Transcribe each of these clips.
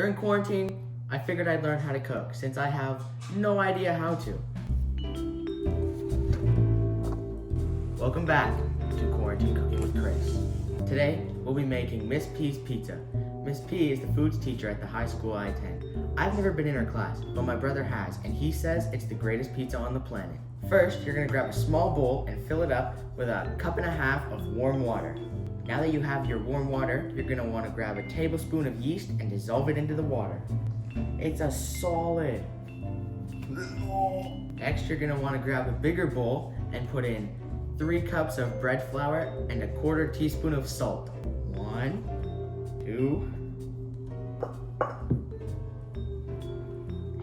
During quarantine, I figured I'd learn how to cook since I have no idea how to. Welcome back to Quarantine Cooking with Chris. Today, we'll be making Miss P's pizza. Miss P is the foods teacher at the high school I attend. I've never been in her class, but my brother has, and he says it's the greatest pizza on the planet. First, you're gonna grab a small bowl and fill it up with a cup and a half of warm water. Now that you have your warm water, you're gonna wanna grab a tablespoon of yeast and dissolve it into the water. It's a solid. Next, you're gonna wanna grab a bigger bowl and put in 3 cups of bread flour and a 1/4 teaspoon of salt. 1, 2,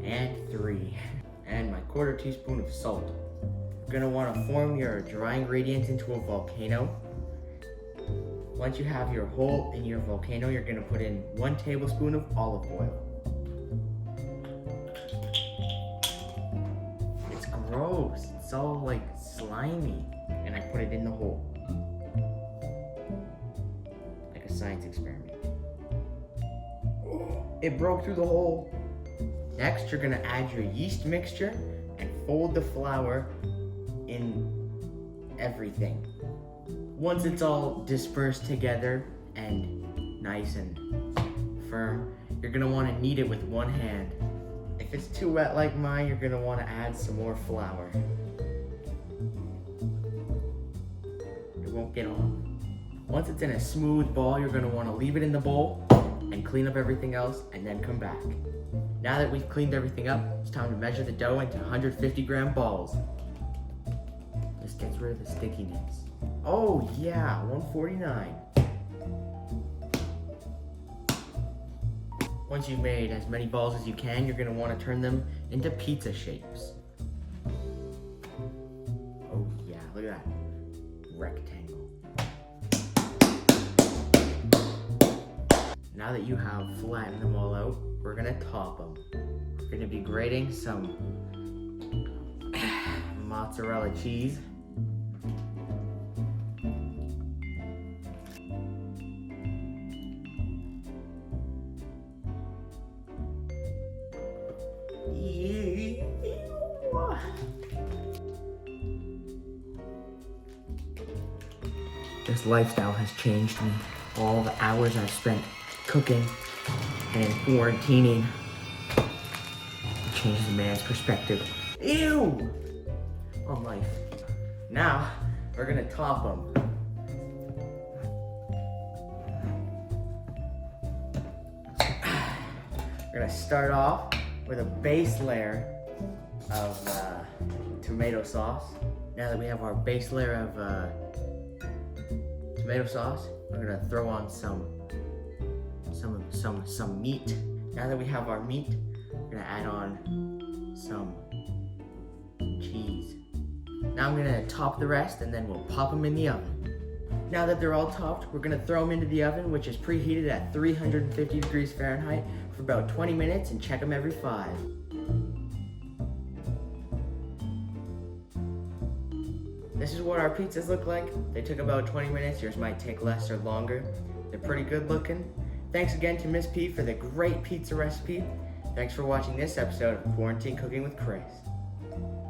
and 3. And my 1/4 teaspoon of salt. You're gonna wanna form your dry ingredients into a volcano. Once you have your hole in your volcano, you're gonna put in 1 tablespoon of olive oil. It's gross, it's all like slimy. And I put it in the hole. Like a science experiment. It broke through the hole. Next, you're gonna add your yeast mixture and fold the flour in everything. Once it's all dispersed together and nice and firm, you're gonna wanna knead it with one hand. If it's too wet like mine, you're gonna wanna add some more flour. It won't get on. Once it's in a smooth ball, you're gonna wanna leave it in the bowl and clean up everything else and then come back. Now that we've cleaned everything up, it's time to measure the dough into 150-gram balls. This gets rid of the stickiness. Oh yeah, 149. Once you've made as many balls as you can, you're gonna wanna turn them into pizza shapes. Oh yeah, look at that. Rectangle. Now that you have flattened them all out, we're gonna top them. We're gonna be grating some mozzarella cheese. This lifestyle has changed me. All the hours I've spent cooking and quarantining. It changes a man's perspective. Ew! On life. Now, we're gonna top them. We're gonna start off with a base layer of tomato sauce. Now that we have our base layer of tomato sauce, we're gonna throw on some meat. Now that we have our meat, we're gonna add on some cheese. Now I'm gonna top the rest and then we'll pop them in the oven. Now that they're all topped, we're gonna throw them into the oven, which is preheated at 350 degrees Fahrenheit for about 20 minutes and check them every 5. This is what our pizzas look like. They took about 20 minutes. Yours might take less or longer. They're pretty good looking. Thanks again to Miss P for the great pizza recipe. Thanks for watching this episode of Quarantine Cooking with Chris.